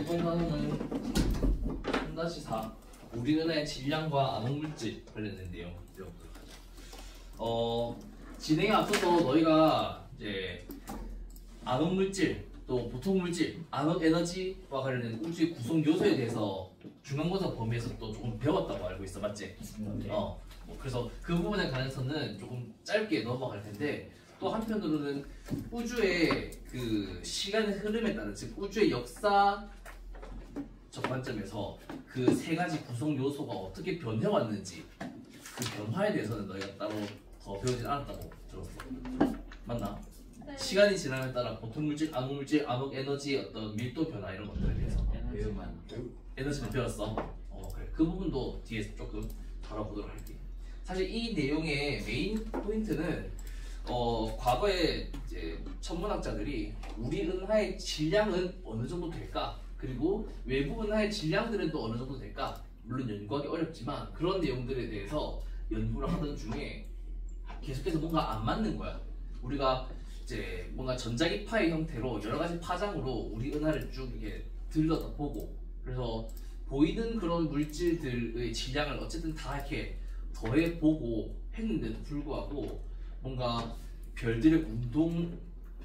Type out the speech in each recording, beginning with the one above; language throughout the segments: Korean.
이번 단어는 3-4 우리 은하의 질량과 암흑물질 관련된 내용 배워보도록 하죠. 진행에 앞서서 너희가 이제 암흑물질 또 보통물질, 암흑에너지와 관련된 우주의 구성 요소에 대해서 중간고사 범위에서 또 조금 배웠다고 알고 있어, 맞지? 그래서 그 부분에 관해서는 조금 짧게 넘어갈 텐데, 또 한편으로는 우주의 그 시간의 흐름에 따른, 즉 우주의 역사 관점에서 그 세 가지 구성 요소가 어떻게 변해왔는지 그 변화에 대해서는 너희가 따로 더 배우진 않았다고 들었어. 맞나? 네. 시간이 지남에 따라 보통물질, 암흑물질, 암흑에너지의 어떤 밀도 변화 이런 것들에 대해서 에너지는 배웠어. 그래. 그 부분도 뒤에서 조금 다뤄보도록 할게. 사실 이 내용의 메인 포인트는 과거에 이제 천문학자들이 우리 은하의 질량은 어느 정도 될까? 그리고 외부 은하의 질량들은 또 어느 정도 될까? 물론 연구하기 어렵지만 그런 내용들에 대해서 연구를 하던 중에 계속해서 뭔가 안 맞는 거야. 우리가 이제 뭔가 전자기파의 형태로 여러 가지 파장으로 우리 은하를 쭉 이렇게 들여다보고, 그래서 보이는 그런 물질들의 질량을 어쨌든 다 이렇게 더해보고 했는데도 불구하고 뭔가 별들의 운동에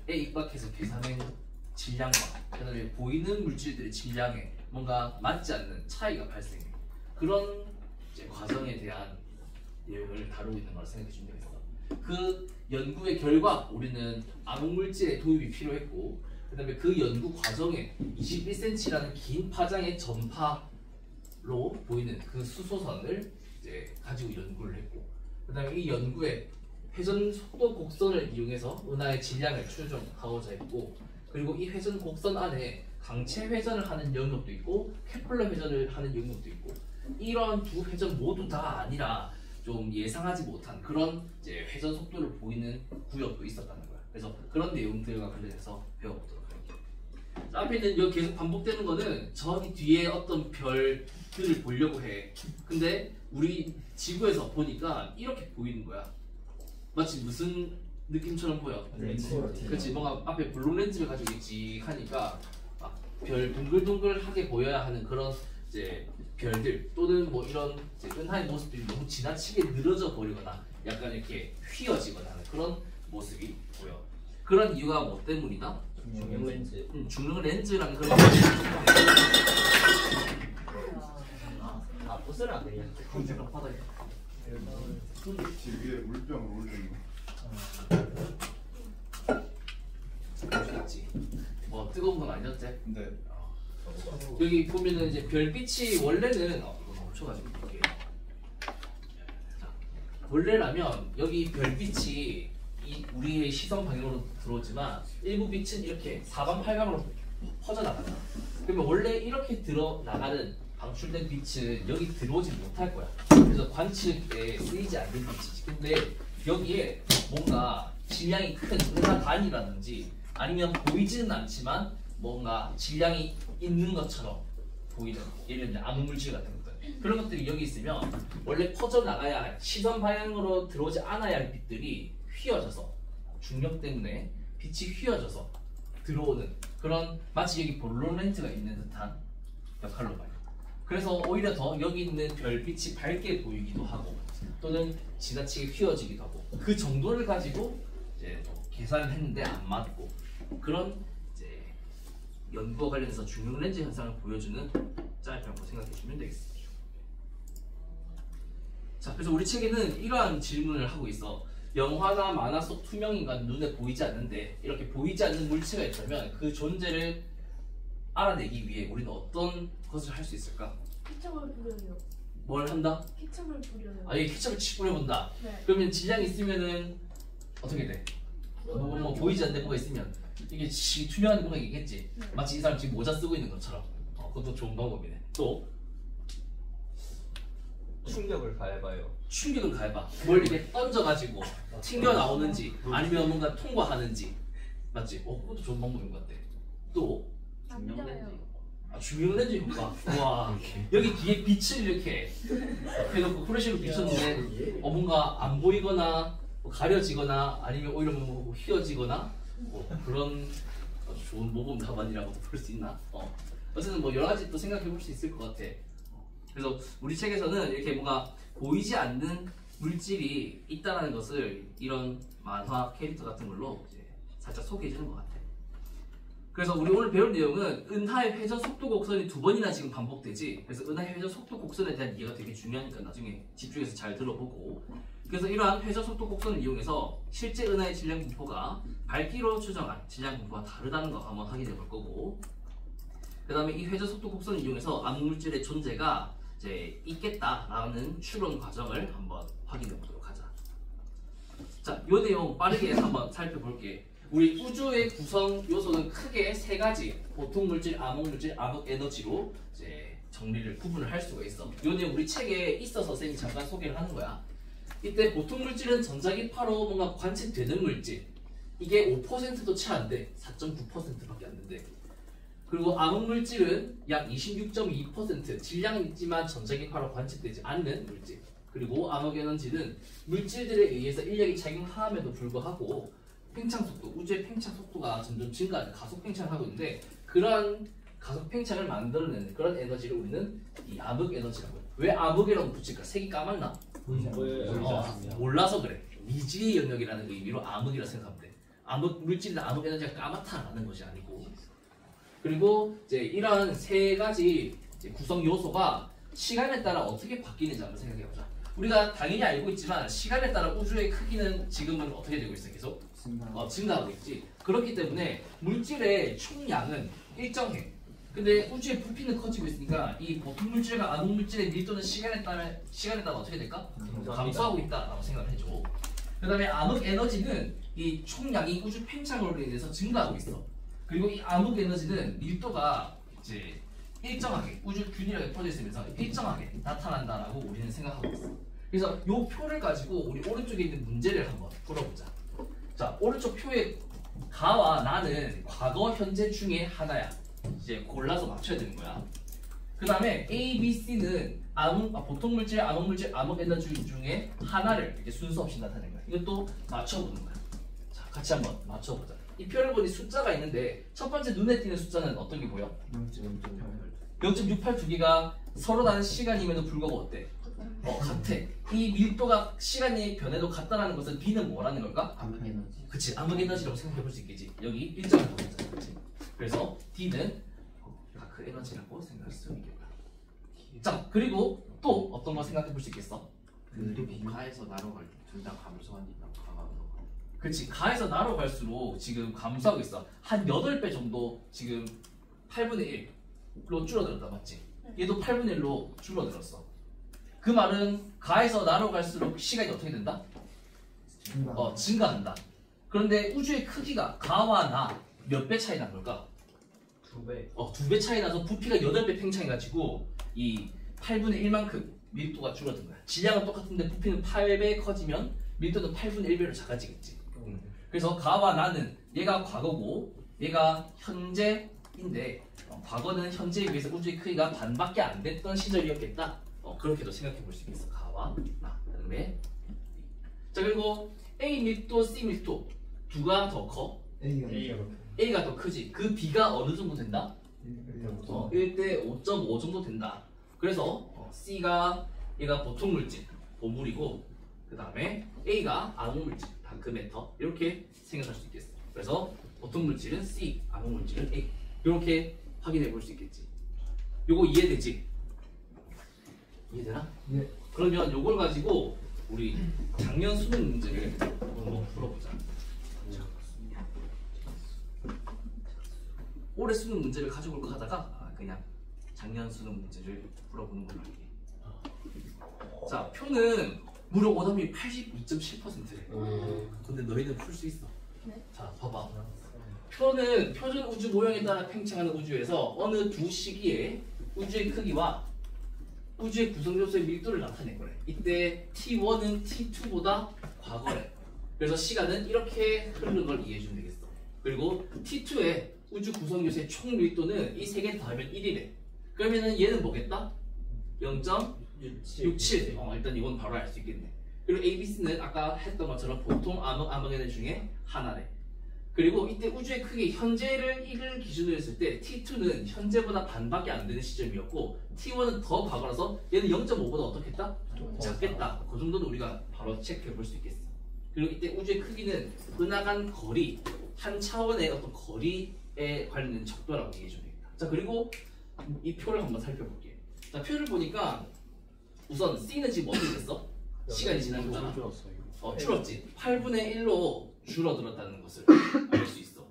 입각해서 계산한 질량과 그다음에 보이는 물질들의 질량에 뭔가 맞지 않는 차이가 발생해. 그런 이제 과정에 대한 내용을 다루고 있는 거라 생각해 주면 되겠어. 그 연구의 결과 우리는 암흑물질의 도입이 필요했고, 그 다음에 그 연구 과정에 21cm라는 긴 파장의 전파로 보이는 그 수소선을 이제 가지고 연구를 했고, 그 다음에 이 연구에 회전 속도 곡선을 이용해서 은하의 질량을 추정하고자 했고, 그리고 이 회전 곡선 안에 강체 회전을 하는 영역도 있고 케플러 회전을 하는 영역도 있고, 이러한 두 회전 모두 다 아니라 좀 예상하지 못한 그런 이제 회전 속도를 보이는 구역도 있었다는 거야. 그래서 그런 내용들과 관련해서 배워보도록 할게요. 앞에 있는 여기 계속 반복되는 거는 저기 뒤에 어떤 별들을 보려고 해. 근데 우리 지구에서 보니까 이렇게 보이는 거야. 마치 무슨 느낌처럼 보여? 그렇지. 뭔가 앞에 블록 렌즈를 가지고 있지 하니까 막 별 동글동글하게 보여야 하는 그런 이제 별들, 또는 뭐 이런 이제 은하의 모습들이 너무 지나치게 늘어져 버리거나 약간 이렇게 휘어지거나 하는 그런 모습이 보여. 그런 이유가 뭐 때문이다? 중력 렌즈. 중력 렌즈라는 그런 부스라 그냥. 검색한 바닥에 손짓지 위에 물병을 올리는 있지. 뭐 뜨거운 건 아니었지? 네. 여기 보면은 이제 별빛이 원래는 이거 멈춰가지고 볼게. 자, 원래라면 여기 별빛이 우리의 시선 방향으로 들어오지만 일부 빛은 이렇게 사방팔방으로 퍼져나간다. 그러면 원래 이렇게 들어나가는 방출된 빛은 여기 들어오지 못할 거야. 그래서 관측에 쓰이지 않는 빛이지. 근데 여기에 뭔가 질량이 큰 은하 단이라든지 아니면 보이지는 않지만 뭔가 질량이 있는 것처럼 보이는, 예를 들면 암흑물질 같은 것들, 그런 것들이 여기 있으면 원래 퍼져나가야 할, 시선 방향으로 들어오지 않아야 할 빛들이 휘어져서, 중력 때문에 빛이 휘어져서 들어오는 그런, 마치 여기 볼록 렌즈가 있는 듯한 역할로 봐요. 그래서 오히려 더 여기 있는 별빛이 밝게 보이기도 하고 또는 지나치게 휘어지기도 하고, 그 정도를 가지고 이제 계산을 했는데 안 맞고, 그런 이제 연구와 관련해서 중력 렌즈 현상을 보여주는 짤이라고 생각해 주면 되겠습니다. 자, 그래서 우리 책에는 이러한 질문을 하고 있어. 영화나 만화 속 투명 인간, 눈에 보이지 않는데 이렇게 보이지 않는 물체가 있다면 그 존재를 알아내기 위해 우리는 어떤 것을 할 수 있을까? 케첩을 뿌려요. 뭘 한다? 케첩을 뿌려요. 아, 이게 케첩을 뿌려본다. 네. 그러면 질량이 있으면은 어떻게 돼? 뭐 보이지 않는 뭐가 있으면 이게 투명한 뭐가 있겠지. 네. 마치 이 사람 지금 모자 쓰고 있는 것처럼. 그것도 좋은 방법이네. 또 충격을 가해봐요. 충격을 가해봐. 뭘 이렇게 던져가지고 튕겨 나오는지 아니면 뭔가 통과하는지. 맞지? 그것도 좋은 방법인 것 같아. 또 중력 렌즈. 중력 렌즈 효과. 와, 여기 뒤에 빛을 이렇게 해놓고 프레쉬로 비쳤는데 뭔가 안 보이거나 뭐 가려지거나 아니면 오히려 뭐 휘어지거나 뭐 그런 아주 좋은 모범 답안이라고도 볼 수 있나? 어쨌든 뭐 여러 가지 또 생각해 볼 수 있을 것 같아. 그래서 우리 책에서는 이렇게 뭔가 보이지 않는 물질이 있다는 것을 이런 만화 캐릭터 같은 걸로 이제 살짝 소개해 주는 것 같아. 그래서 우리 오늘 배울 내용은 은하의 회전 속도 곡선이 2번이나 지금 반복되지. 그래서 은하의 회전 속도 곡선에 대한 이해가 되게 중요하니까 나중에 집중해서 잘 들어보고. 그래서 이러한 회전 속도 곡선을 이용해서 실제 은하의 질량 분포가 밝기로 추정한 질량 분포가 다르다는 거 한번 확인해 볼 거고, 그 다음에 이 회전 속도 곡선을 이용해서 암흑물질의 존재가 이제 있겠다라는 추론 과정을 한번 확인해 보도록 하자. 자, 이 내용 빠르게 한번 살펴볼게. 우리 우주의 구성 요소는 크게 세 가지, 보통 물질, 암흑 물질, 암흑 에너지로 이제 정리를 구분을 할 수가 있어. 이 내용 우리 책에 있어서 선생님이 잠깐 소개를 하는 거야. 이때 보통 물질은 전자기파로 뭔가 관측되는 물질, 이게 5%도 채 안 돼. 4.9%밖에 안 된대. 그리고 암흑 물질은 약 26.2%, 질량은 있지만 전자기파로 관측되지 않는 물질. 그리고 암흑 에너지는 물질들에 의해서 인력이 작용함에도 불구하고 팽창 속도, 우주의 팽창 속도가 점점 증가하는 가속 팽창을 하고 있는데, 그러한 가속 팽창을 만들어내는 그런 에너지를 우리는 이 암흑 에너지라고 해요. 왜 암흑이라고 붙일까? 색이 까맣나? 몰라서 그래. 미지의 영역이라는 의미로 암흑이라 생각하면 돼. 암흑 물질이나 암흑 에너지가 까맣다라는 것이 아니고. 그리고 이제 이러한 세 가지 이제 구성 요소가 시간에 따라 어떻게 바뀌는지 한번 생각해 보자. 우리가 당연히 알고 있지만 시간에 따라 우주의 크기는 지금은 어떻게 되고 있어? 계속 증가하고 있지. 그렇기 때문에 물질의 총량은 일정해. 근데 우주의 부피는 커지고 있으니까 이 보통 물질과 암흑 물질의 밀도는 시간에 따라 어떻게 될까? 감소하고 있다라고 생각을 해줘. 그 다음에 암흑 에너지는 이 총량이 우주 팽창으로 인해서 증가하고 있어. 그리고 이 암흑 에너지는 밀도가 이제 일정하게 우주 균일하게 퍼져 있으면서 일정하게 나타난다라고 우리는 생각하고 있어. 그래서 이 표를 가지고 우리 오른쪽에 있는 문제를 한번 풀어보자. 자, 오른쪽 표에 가와 나는 과거, 현재 중에 하나야. 이제 골라서 맞춰야 되는 거야. 그 다음에 A, B, C는 보통 물질, 암흑 물질, 암흑 에너지 중에 하나를 이렇게 순서 없이 나타낸 거야. 이것도 맞춰보는 거야. 자, 같이 한번 맞춰보자. 이 표를 보니 숫자가 있는데 첫 번째 눈에 띄는 숫자는 어떤 게 보여? 0.68 두 개가 서로 다른 시간임에도 불구하고 어때? 같아. 이 밀도가 시간이 변해도 같다라는 것은 B는 뭐라는 걸까? 암흑 에너지. 그치, 암흑 에너지라고 생각해 볼 수 있겠지. 여기 일정한 거잖아, 그치? 그래서 D는 다크 에너지라고 생각할 수 있겠다. 자, 그리고 또 어떤 거 생각해 볼 수 있겠어? 가에서 나로 갈 때 둘 다 감소하니까 가가. 그치, 가에서 나로 갈수록 지금 감소하고 있어. 한 8배 정도 지금 8분의 1로 줄어들었다, 맞지? 얘도 8분의 1로 줄어들었어. 그 말은 가에서 나로 갈수록 시간이 어떻게 된다? 증가한다. 그런데 우주의 크기가 가와 나 몇 배 차이 난 걸까? 2배. 2배 차이 나서 부피가 8배 팽창해가지고 이 8분의 1만큼 밀도가 줄어든 거야. 질량은 똑같은데 부피는 8배 커지면 밀도는 8분의 1배로 작아지겠지. 그래서 가와 나는 얘가 과거고 얘가 현재인데 과거는 현재에 비해서 우주의 크기가 반밖에 안 됐던 시절이었겠다. 그렇게도 생각해 볼 수 있겠어. 가와 나. 그다음에 자, 그리고 A 밀도, C 밀도 누가 더 커? A가 더 크지. 그 B가 어느 정도 된다? 1대 5.5 정도 된다. 그래서 C가 얘가 보통 물질, 보물이고, 그 다음에 A가 암흑 물질, 다크매터, 이렇게 생각할 수 있겠어. 그래서 보통 물질은 C, 암흑 물질은 A, 이렇게 확인해 볼 수 있겠지. 요거 이해되지? 이해되나? 네. 그러면 요걸 가지고 우리 작년 수능 문제를 한번 풀어보자. 올해 수능 문제를 가져올까 하다가 그냥 작년 수능 문제를 풀어보는 걸로 할게. 자, 표는 무려 오답이 82.7%래. 근데 너희는 풀 수 있어. 네. 자, 봐봐. 표는 표준 우주 모형에 따라 팽창하는 우주에서 어느 두 시기에 우주의 크기와 우주의 구성 요소의 밀도를 나타낸 거래. 이때 T1은 T2보다 과거래. 그래서 시간은 이렇게 흐르는 걸 이해해 주면 되겠어. 그리고 T2의 우주 구성 요소의 총 밀도는 이 세 개 더하면 1이래. 그러면은 얘는 뭐겠다? 0.67. 일단 이건 바로 알 수 있겠네. 그리고 ABC는 아까 했던 것처럼 보통 암흑 에너지 중에 하나래. 그리고 이때 우주의 크기 현재를 1을 기준으로 했을 때 T2는 현재보다 반밖에 안 되는 시점이었고 T1은 더 과거라서 얘는 0.5보다 어떻겠다? 작겠다. 그 정도는 우리가 바로 체크해 볼 수 있겠어. 그리고 이때 우주의 크기는 은하간 거리, 한 차원의 어떤 거리에 관련된 척도라고 얘기해 주면 되겠다. 자, 그리고 이 표를 한번 살펴볼게. 자, 표를 보니까 우선 C는 지금 어떻게 됐어? 시간이 지난 거잖아. 줄었지. 8분의 1로 줄어들었다는 것을 알 수 있어.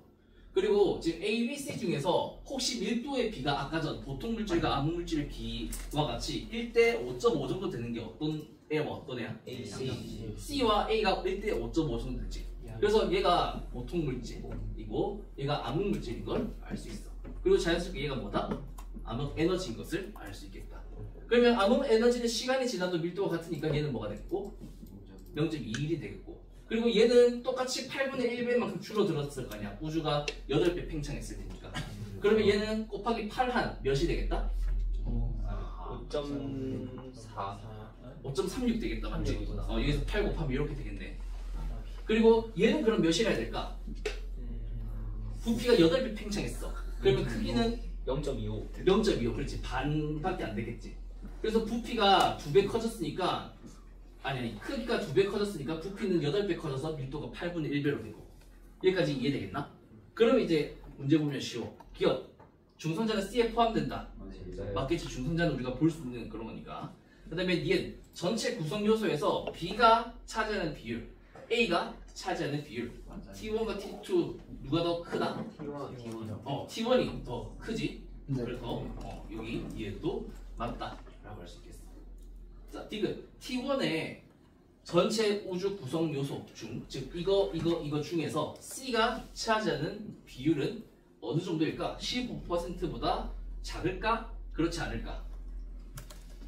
그리고 지금 A, B, C 중에서 혹시 밀도의 비가 아까 전 보통 물질과 암흑 물질의 비와 같이 1대 5.5 정도 되는 게 어떤 애와 어떤 애야? A, C. C와 A가 1대 5.5 정도 되지. 그래서 얘가 보통 물질이고 얘가 암흑 물질인 걸 알 수 있어. 그리고 자연스럽게 얘가 뭐다? 암흑 에너지인 것을 알 수 있겠다. 그러면 암흑 에너지는 시간이 지나도 밀도가 같으니까 얘는 뭐가 되겠고? 0.21이 되겠고, 그리고 얘는 똑같이 8분의 1배만큼 줄어들었을 거 아니야. 우주가 8배 팽창했을 테니까. 그러면 얘는 곱하기 8한 몇이 되겠다? 5.4. 5.36 되겠다, 맞지? 여기서 8 곱하면 이렇게 되겠네. 그리고 얘는 그럼 몇이라 해야 될까? 부피가 8배 팽창했어. 그러면 크기는 0.25. 0.25, 그렇지. 반밖에 안 되겠지. 그래서 부피가 2배 커졌으니까, 아니 크기가 2배 커졌으니까 부피는 8배 커져서 밀도가 8분의 1배로 되고. 여기까지 이해되겠나? 그럼 이제 문제 보면 쉬워. 기억, 중성자는 C에 포함된다. 맞겠지. 중성자는 우리가 볼 수 있는 그런 거니까. 그 다음에 니은 전체 구성 요소에서 B가 차지하는 비율, A가 차지하는 비율, T1과 T2 누가 더 크다? T1이 더 크지. 그래서 여기 이해도 맞다라고 할 수 있겠어. 자, 디귿 T1의 전체 우주 구성 요소 중, 즉 이거 중에서 C가 차지하는 비율은 어느 정도일까? 15%보다 작을까? 그렇지 않을까?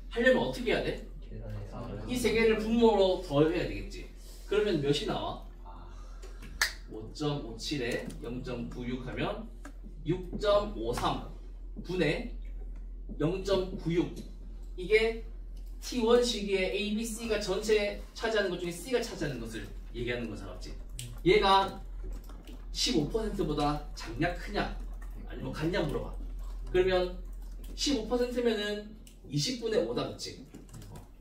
하려면 어떻게 해야 돼? 이 세 개를 분모로 더해야 되겠지. 그러면 몇이 나와? 5.57에 0.96 하면 6.53 분의 0.96. 이게 T1 시기에 A, B, C가 전체 차지하는 것 중에 C가 차지하는 것을 얘기하는 거잖아, 맞지? 얘가 15%보다 작냐 크냐 아니면 같냐 물어봐. 그러면 15%면은 20분의 5다, 그치?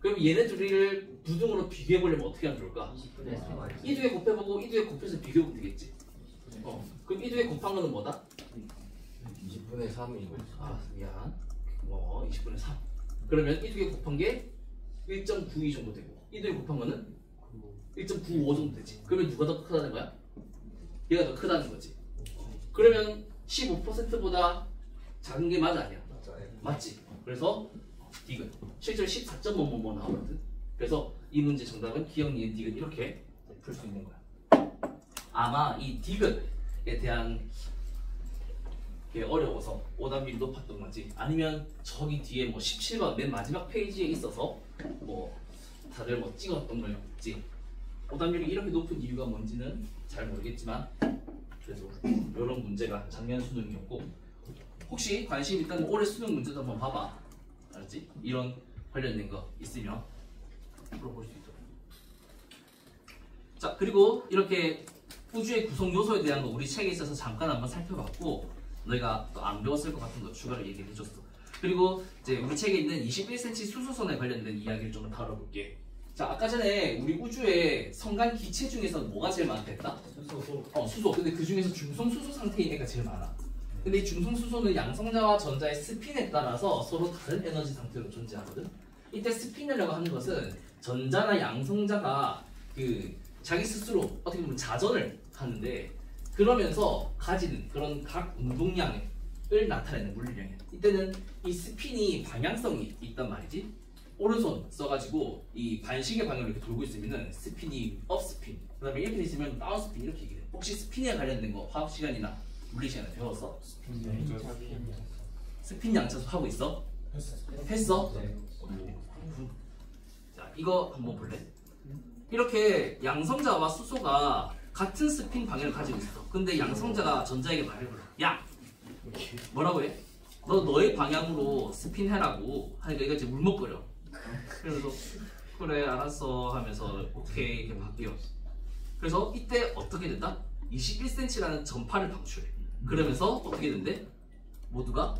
그럼 얘네 둘이를 부등으로 비교해보려면 어떻게 하면 좋을까? 이 두 개 곱해보고 이 두 개 곱해서 비교해보면 되겠지. 그럼 이 두 개 곱한 거는 뭐다? 20분의 3이고. 미안. 20분의 3. 그러면 이 두 개 곱한 게 1.92 정도 되고, 이 두 개 곱한 거는 1.95 정도 되지. 그러면 누가 더 크다는 거야? 얘가 더 크다는 거지. 그러면 15%보다 작은 게 맞아, 아니야? 맞지? 그래서 디귿. 실제로 14.5 나오거든. 그래서 이 문제 정답은 기억, 니은, 디귿 이렇게 풀 수 있는 거야. 아마 이 디귿에 대한 게 어려워서 오답률이 높았던 건지, 아니면 저기 뒤에 뭐 17번 맨 마지막 페이지에 있어서 뭐 다들 뭐 찍었던 건지 오답률이 이렇게 높은 이유가 뭔지는 잘 모르겠지만, 그래도 이런 문제가 작년 수능이었고, 혹시 관심 있다면 올해 수능 문제도 한번 봐봐. 알았지? 이런 관련된 거 있으면 물어볼 수 있도록. 자, 그리고 이렇게 우주의 구성 요소에 대한 거 우리 책에 있어서 잠깐 한번 살펴봤고, 너희가 또 안 배웠을 것 같은 거 추가로 얘기해 줬어. 그리고 이제 우리 책에 있는 21cm 수소선에 관련된 이야기를 좀 다뤄볼게. 자, 아까 전에 우리 우주의 성간 기체 중에서 뭐가 제일 많다 했다? 수소. 근데 그 중에서 중성 수소 상태인 애가 제일 많아. 근데 이 중성 수소는 양성자와 전자의 스핀에 따라서 서로 다른 에너지 상태로 존재하거든. 이때 스핀이라고 하는 것은 전자나 양성자가 그 자기 스스로 어떻게 보면 자전을 하는데, 그러면서 가지는 그런 각 운동량을 나타내는 물리량이야. 이때는 이 스핀이 방향성이 있단 말이지. 오른손 써가지고 이 반시계 방향으로 이렇게 돌고 있으면은 스핀이 업스핀, 그 다음에 이렇게 있으면 다운스핀 이렇게 얘기해. 혹시 스핀에 관련된 거 화학 시간이나 물리 시간에 배웠어? 스핀 양차수 하고 있어? 했어? 자, 이거 한번 볼래? 이렇게 양성자와 수소가 같은 스핀 방향을 가지고 있어. 근데 양성자가 전자에게 말해버려. 야! 뭐라고 해? 너 너의 방향으로 스핀 해라고 하니까 얘가 이제 울먹거려. 그래서 그래 알았어 하면서 오케이 이렇게 바뀌어. 그래서 이때 어떻게 된다? 21cm라는 전파를 방출해. 그러면서 어떻게 된대? 모두가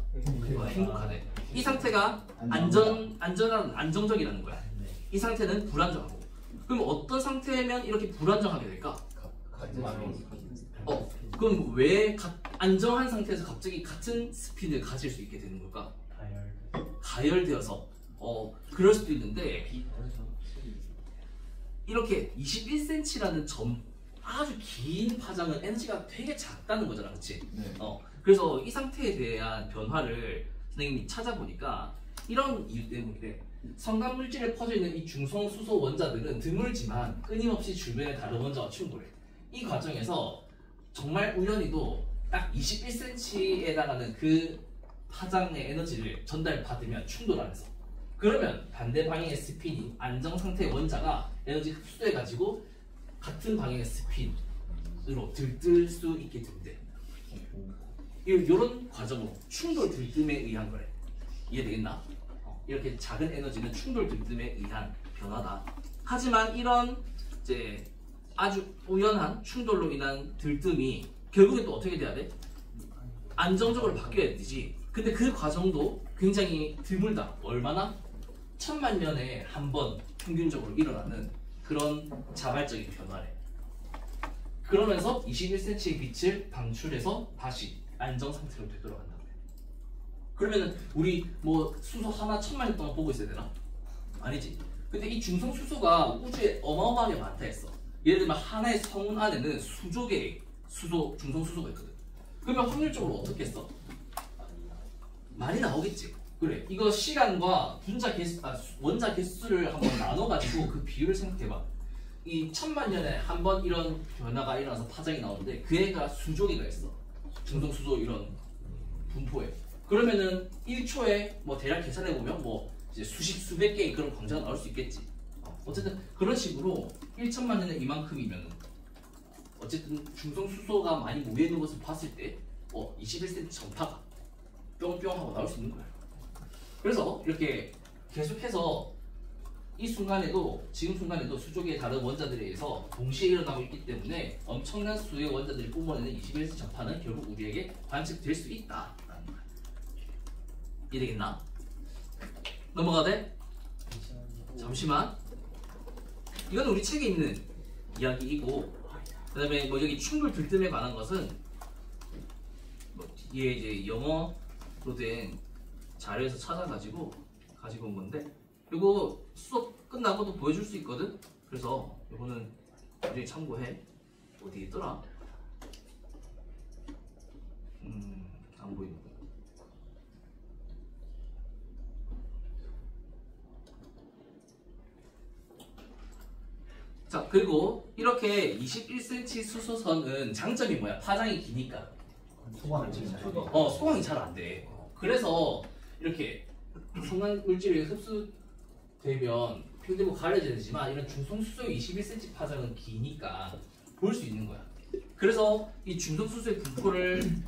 행복하네. 이 상태가 안정적이라는 거야. 이 상태는 불안정하고. 그럼 어떤 상태면 이렇게 불안정하게 될까? 그럼 왜 안정한 상태에서 갑자기 같은 스피드를 가질 수 있게 되는 걸까? 가열되어서 그럴 수도 있는데 이렇게 21cm라는 아주 긴 파장은 에너지가 되게 작다는 거잖아, 그렇지? 네. 그래서 이 상태에 대한 변화를 선생님이 찾아보니까 이런 이유 때문에 성간 물질에 퍼져 있는 이 중성수소 원자들은 드물지만 끊임없이 주변의 다른 원자와 충돌해. 이 과정에서 정말 우연히도 딱 21cm에 해당하는 그 파장의 에너지를 전달받으면 충돌하면서 그러면 반대 방향의 스핀이 안정 상태의 원자가 에너지 흡수해가지고 같은 방향의 스핀으로 들뜰 수 있게 된대. 이런 과정으로 충돌 들뜸에 의한 거래. 이해되겠나? 이렇게 작은 에너지는 충돌 들뜸에 의한 변화다. 하지만 이런 이제 아주 우연한 충돌로 인한 들뜸이 결국에 또 어떻게 돼야 돼? 안정적으로 바뀌어야 되지. 근데 그 과정도 굉장히 드물다. 얼마나? 1000만 년에 한 번 평균적으로 일어나는 그런 자발적인 변화래. 그러면서 21cm의 빛을 방출해서 다시 안정 상태로 되돌아간다. 그러면은 우리 뭐 수소 하나 1000만 년 동안 보고 있어야 되나? 아니지. 근데 이 중성 수소가 우주에 어마어마하게 많다 했어. 예를 들면 하나의 성운 안에는 수조 개의 중성 수소가 있거든. 그러면 확률적으로 어떻게 했어? 많이 나오겠지. 그래. 이거 시간과 원자 개수를 한번 나눠가지고 그 비율을 생각해봐. 이 1000만 년에 한 번 이런 변화가 일어나서 파장이 나오는데 그 애가 수조 개가 있어. 중성 수소 이런 분포에. 그러면은 1초에 뭐 대략 계산해 보면 뭐 이제 수백 개의 그런 광자가 나올 수 있겠지. 어쨌든 그런 식으로 1천만 년에 이만큼이면은 어쨌든 중성 수소가 많이 모여 있는 것을 봤을 때 21cm 전파가 뿅뿅 하고 나올 수 있는 거야. 그래서 이렇게 계속해서 이 순간에도 지금 순간에도 수조계의 다른 원자들에 의해서 동시에 일어나고 있기 때문에 엄청난 수의 원자들이 뿜어내는 21cm 전파는 결국 우리에게 관측될 수 있다라는 거야. 이해되겠나? 넘어가대? 잠시만. 이건 우리 책에 있는 이야기이고, 그 다음에 뭐 여기 충돌 들뜸에 관한 것은 뭐 뒤에 이제 영어로 된 자료에서 찾아가지고 가지고 온 건데, 이거 수업 끝나고도 보여줄 수 있거든. 그래서 이거는 나중에 참고해. 어디 있더라? 안 보이네. 자, 그리고 이렇게 21cm 수소선은 장점이 뭐야? 파장이 기니까 소광이 잘 안 돼. 그래서 이렇게 성난 물질이 흡수되면 평대고 가려져야 되지만 이런 중성수소의 21cm 파장은 기니까 볼 수 있는 거야. 그래서 이 중성수소의 분포를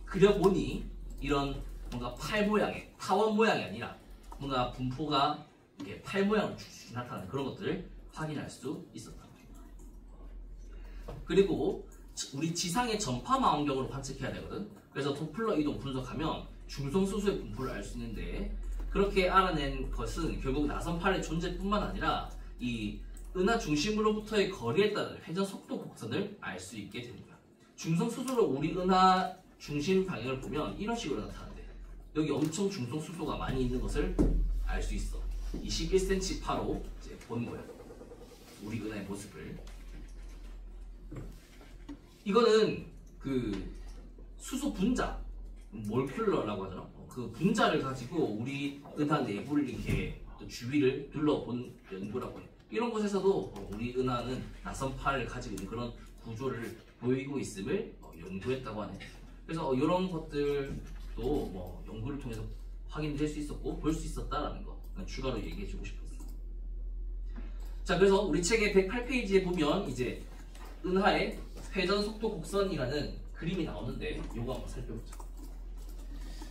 그려보니 이런 뭔가 팔 모양의 타원 모양이 아니라 뭔가 분포가 이렇게 팔 모양으로 쭉쭉 나타나는 그런 것들을 확인할 수 있었다. 그리고 우리 지상의 전파망 환경으로 관측해야 되거든. 그래서 도플러 이동 분석하면 중성수소의 분포를 알 수 있는데, 그렇게 알아낸 것은 결국 나선팔의 존재뿐만 아니라 이 은하 중심으로부터의 거리에 따른 회전 속도 곡선을 알 수 있게 되는 거야. 중성수소를 우리 은하 중심 방향을 보면 이런 식으로 나타나는데, 여기 엄청 중성수소가 많이 있는 것을 알 수 있어. 21cm 파로 이제 본 거야. 우리 은하의 모습을. 이거는 그 수소 분자, 몰큘러라고 하잖아. 그 분자를 가지고 우리 은하 내부를 이렇게 주위를 둘러본 연구라고 해. 이런 곳에서도 우리 은하는 나선팔을 가지고 있는 그런 구조를 보이고 있음을 연구했다고 하네. 그래서 이런 것들도 뭐 연구를 통해서 확인될 수 있었고 볼 수 있었다라는 거 추가로 얘기해주고 싶었어. 자, 그래서 우리 책의 108페이지에 보면 이제 은하의 회전 속도 곡선이라는 그림이 나오는데 요거 한번 살펴보자.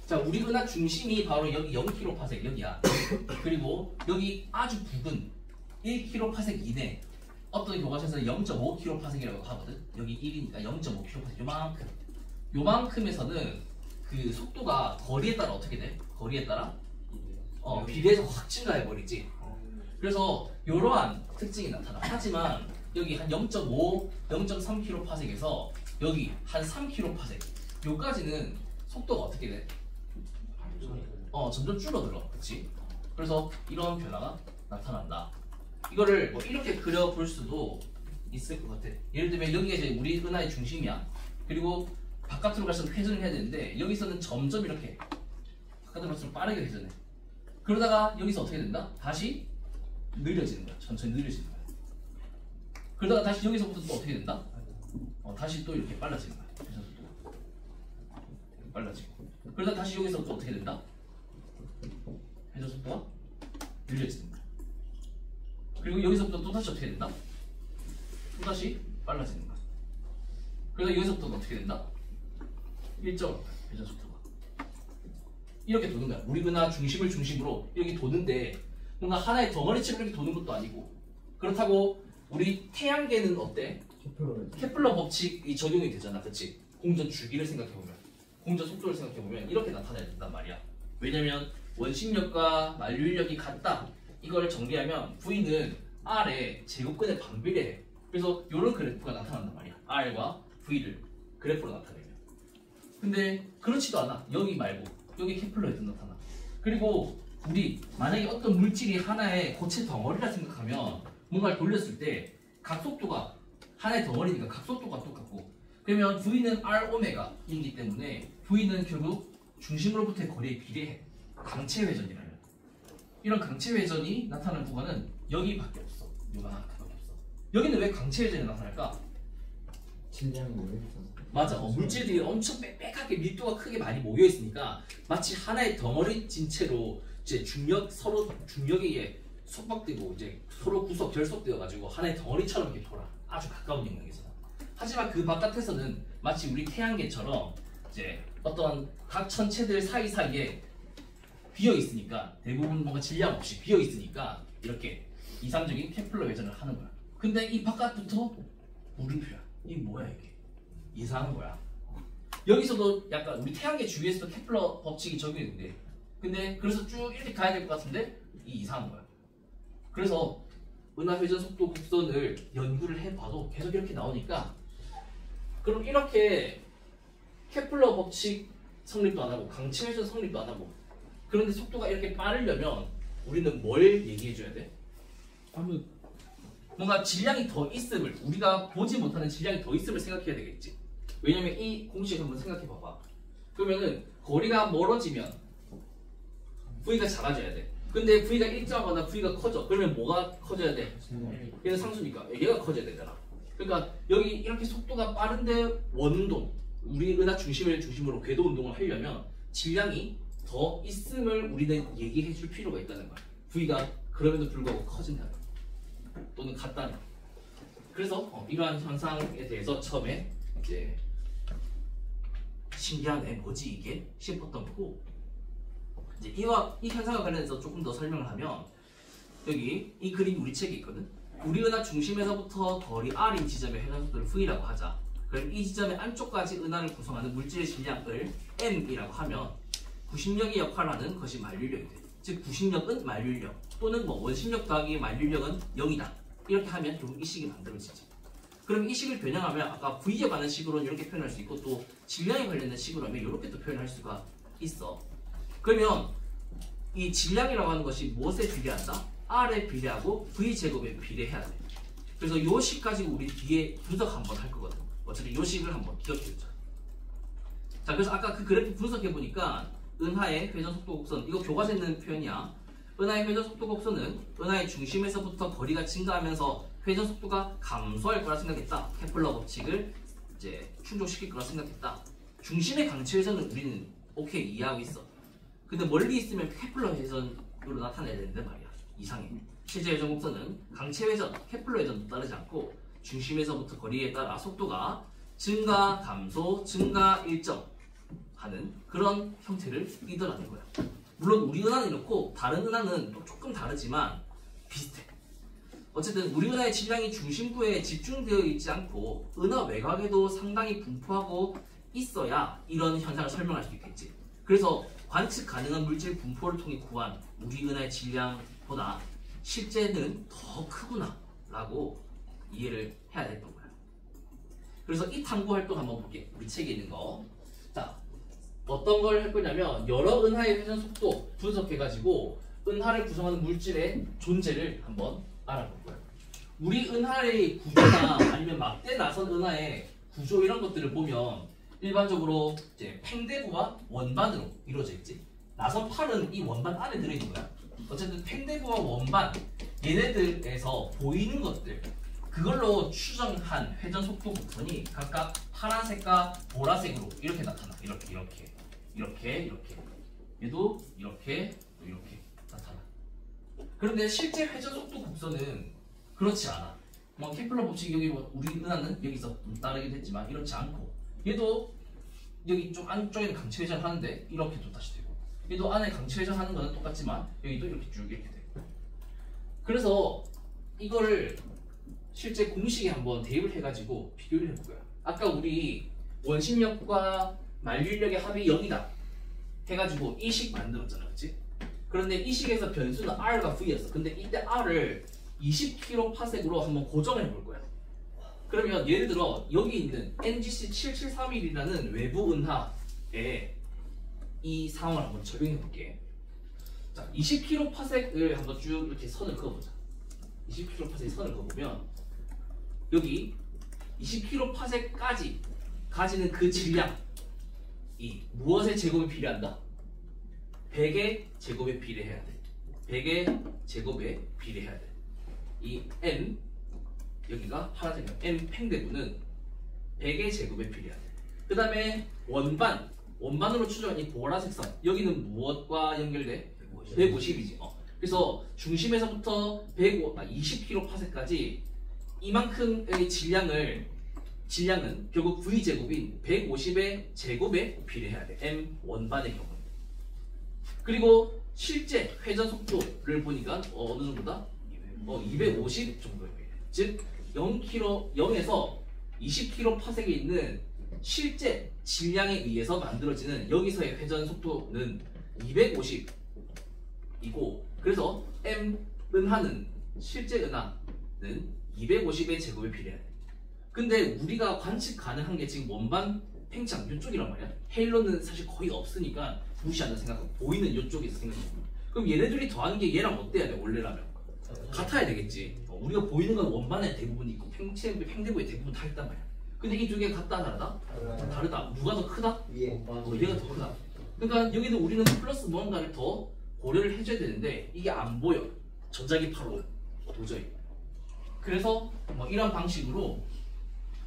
자, 우리 은하 중심이 바로 여기 0kpa 여기야. 그리고 여기 아주 부근 1kpa 이내 어떤 교과서에서는 0.5kps이라고 하거든. 여기 1이니까 0.5kps 요만큼에서는 그 속도가 거리에 따라 어떻게 돼? 거리에 따라 비례해서 확 증가해버리지. 그래서 이러한 특징이 나타나. 하지만 여기 한 0.5, 0.3kps에서 여기 한 3kps 요까지는 속도가 어떻게 돼? 점점 줄어들어. 그치? 그래서 이런 변화가 나타난다. 이거를 뭐 이렇게 그려볼 수도 있을 것 같아. 예를 들면 여기가 이제 우리 은하의 중심이야. 그리고 바깥으로 갈수록 회전을 해야 되는데 여기서는 점점 이렇게 바깥으로 갈수록 빠르게 회전해. 그러다가 여기서 어떻게 된다? 다시 느려지는 거야. 천천히 느려지는 거야. 그러다가 다시 여기서부터 또 어떻게 된다? 다시 또 이렇게 빨라지는 거야. 회전 속도가 빨라지고. 그러다가 다시 여기서 또 어떻게 된다? 회전 속도가 느려지는 거야. 그리고 여기서부터 또 다시 어떻게 된다? 또 다시 빨라지는 거야. 그러다 여기서부터 어떻게 된다? 일정 회전 속도가 이렇게 도는 거야. 우리 은하 중심을 중심으로 이렇게 도는데 뭔가 하나의 덩어리처럼 이렇게 도는 것도 아니고. 그렇다고 우리 태양계는 어때? 케플러 법칙이 적용이 되잖아. 그치? 공전 주기를 생각해보면, 공전 속도를 생각해보면 이렇게 나타나야 된단 말이야. 왜냐면 원심력과 만류인력이 같다. 이걸 정리하면 V는 R의 제곱근의 반비례해. 그래서 이런 그래프가 나타난단 말이야. R과 V를 그래프로 나타내면. 근데 그렇지도 않아. 여기 말고 여기 케플러에도 나타나. 그리고 우리 만약에 어떤 물질이 하나의 고체 덩어리라 생각하면 뭔가를 돌렸을 때 각속도가 하나의 덩어리니까 각속도가 똑같고, 그러면 V는 R 오메가이기 때문에 V는 결국 중심으로부터의 거리에 비례해. 강체 회전이라면. 이런 강체 회전이 나타나는 구간은 여기밖에 없어. 요만큼밖에 없어. 여기는 왜 강체 회전이 나타날까? 질량이 모여있어서. 맞아. 물질들이 엄청 빽빽하게 밀도가 크게 많이 모여 있으니까 마치 하나의 덩어리 진 채로 이제 서로 중력에 의해 속박되고 이제 서로 결속되어 가지고 하나의 덩어리처럼 이렇게 돌아. 아주 가까운 영역에서. 하지만 그 바깥에서는 마치 우리 태양계처럼 이제 어떤 각 천체들 사이사이에 비어 있으니까, 대부분 뭔가 질량 없이 비어 있으니까 이렇게 이상적인 케플러 회전을 하는 거야. 근데 이 바깥부터 물음표야. 이게 뭐야 이게? 이상한 거야. 여기서도 약간 우리 태양계 주위에서도 케플러 법칙이 적용이 돼. 근데 그래서 쭉 이렇게 가야 될 것 같은데 이 이상한 거야. 그래서 은하 회전 속도 곡선을 연구를 해봐도 계속 이렇게 나오니까, 그럼 이렇게 케플러 법칙 성립도 안 하고 강체 회전 성립도 안 하고, 그런데 속도가 이렇게 빠르려면 우리는 뭘 얘기해줘야 돼? 뭔가 질량이 더 있음을, 우리가 보지 못하는 질량이 더 있음을 생각해야 되겠지. 왜냐면 이 공식 한번 생각해봐봐. 그러면은 거리가 멀어지면 V가 작아져야 돼. 근데 V가 일정하거나 V가 커져. 그러면 뭐가 커져야 돼? 얘는 상수니까 얘가 커져야 되잖아. 그러니까 여기 이렇게 속도가 빠른데 원운동, 우리 은하 중심을 중심으로 궤도 운동을 하려면 질량이 더 있음을 우리는 얘기해 줄 필요가 있다는 거야. V가 그럼에도 불구하고 커진다는 거야. 또는 같다는 거야. 그래서 이러한 현상에 대해서 처음에 이제 신기하네, 뭐지 이게? 싶었던 거고, 이제 이 현상과 관련해서 조금 더 설명을 하면, 여기 이 그림 우리 책에 있거든. 우리 은하 중심에서부터 거리 R인 지점의 회전 속도를 V라고 하자. 그럼 이 지점의 안쪽까지 은하를 구성하는 물질의 질량을 M이라고 하면 구심력이 역할을 하는 것이 만류력이 돼. 즉 구심력은 만류력, 또는 뭐 원심력 더하기 만류력은 0이다. 이렇게 하면 결국 이 식이 만들어지지. 그럼 이 식을 변형하면 아까 V에 관한 식으로는 이렇게 표현할 수 있고, 또 질량에 관련된 식으로 하면 이렇게 또 표현할 수가 있어. 그러면 이 질량이라고 하는 것이 무엇에 비례한다? R에 비례하고 V제곱에 비례해야 돼. 그래서 이 식 가지고 우리 뒤에 분석 한번 할 거거든. 어차피 이 식을 한번 기억해두자. 자, 그래서 아까 그 그래프 분석해보니까 은하의 회전 속도 곡선, 이거 교과서에 있는 표현이야. 은하의 회전 속도 곡선은 은하의 중심에서부터 거리가 증가하면서 회전 속도가 감소할 거라 생각했다. 케플러 법칙을 이제 충족시킬 거라 생각했다. 중심의 강체 회전은 우리는 오케이 이해하고 있어. 근데 멀리 있으면 케플러 회전으로 나타내야 되는데 말이야. 이상해. 실제 회전 곡선은 강체 회전, 케플러 회전도 따르지 않고 중심에서부터 거리에 따라 속도가 증가, 감소, 증가, 일정 하는 그런 형태를 띠더라는 거야. 물론 우리 은하는 이렇고 다른 은하는 또 조금 다르지만 비슷해. 어쨌든 우리 은하의 질량이 중심부에 집중되어 있지 않고 은하 외곽에도 상당히 분포하고 있어야 이런 현상을 설명할 수 있겠지. 그래서 관측 가능한 물질 분포를 통해 구한 우리 은하의 질량보다 실제는 더 크구나 라고 이해를 해야 됐던 거야. 그래서 이 탐구 활동 한번 볼게. 우리 책에 있는 거. 자, 어떤 걸 할 거냐면 여러 은하의 회전 속도 분석해가지고 은하를 구성하는 물질의 존재를 한번 알아볼 거예요. 우리 은하의 구조나 아니면 막대 나선 은하의 구조 이런 것들을 보면 일반적으로 이제 팽대부와 원반으로 이루어져 있지. 나선 팔은 이 원반 안에 들어있는 거야. 어쨌든 팽대부와 원반 얘네들에서 보이는 것들 그걸로 추정한 회전 속도 곡선이 각각 파란색과 보라색으로 이렇게 나타나. 이렇게 얘도 이렇게 나타나. 그런데 실제 회전 속도 곡선은 그렇지 않아. 뭐 케플러 법칙 여기 뭐 우리 은하는 여기서 따르기도 했지만 이렇지 않고 얘도 여기 좀 안쪽에는 강체 회전 하는데 이렇게 또 다시 되고 얘도 안에 강체 회전 하는 거는 똑같지만 여기도 이렇게 쭉 이렇게 되고. 그래서 이거를 실제 공식에 한번 대입을 해가지고 비교를 해볼 거야. 아까 우리 원심력과 만류인력의 합이 0이다 해가지고 이 식 만들었잖아, 그렇지? 그런데 이 식에서 변수는 R과 V였어. 근데 이때 R을 20kPa으로 한번 고정을 해볼 거야. 그러면 예를 들어 여기 있는 NGC 773일이라는 외부 은하에 이 상황을 한번 적용해 볼게. 자, 20kPa를 한번 쭉 이렇게 선을 그어보자. 20kPa의 선을 그어보면 여기 20kPa까지 가지는 그 질량이 무엇의 제곱에 비례한다? 100의 제곱에 비례해야 돼. 100의 제곱에 비례해야 돼. 이 M 여기가 파란색이야. M 팽대부는 100의 제곱에 비례해야 돼. 그 다음에 원반으로 추정한 이 보라색 선 여기는 무엇과 연결돼? 150이지. 그래서 중심에서부터 20kPa까지 이만큼의 질량은 결국 V제곱인 150의 제곱에 비례해야 돼. M 원반의 경우. 그리고 실제 회전 속도를 보니까 어느 정도다? 250 정도에 비례해. 즉 0에서 20kPa에 있는 실제 질량에 의해서 만들어지는 여기서의 회전 속도는 250이고 그래서 M 은하는 실제 은하는 250의 제곱에 비례해. 근데 우리가 관측 가능한 게 지금 원반 팽창 이쪽이란 말이야. 헤일로는 사실 거의 없으니까 무시한다 생각하고 보이는 이쪽에서 생각해. 그럼 얘네들이 더하는 게 얘랑 어때야 돼? 원래라면 같아야 되겠지. 우리가 보이는 건 원반의 대부분이 있고 팽대부의 대부분 다 있단 말이야. 근데 이 두 개가 같다 다르다? 다르다. 누가 더 크다? 얘가 더 크다. 그러니까 여기는 우리는 플러스 무언가를 더 고려를 해줘야 되는데 이게 안 보여. 전자기파로 도저히. 그래서 뭐 이런 방식으로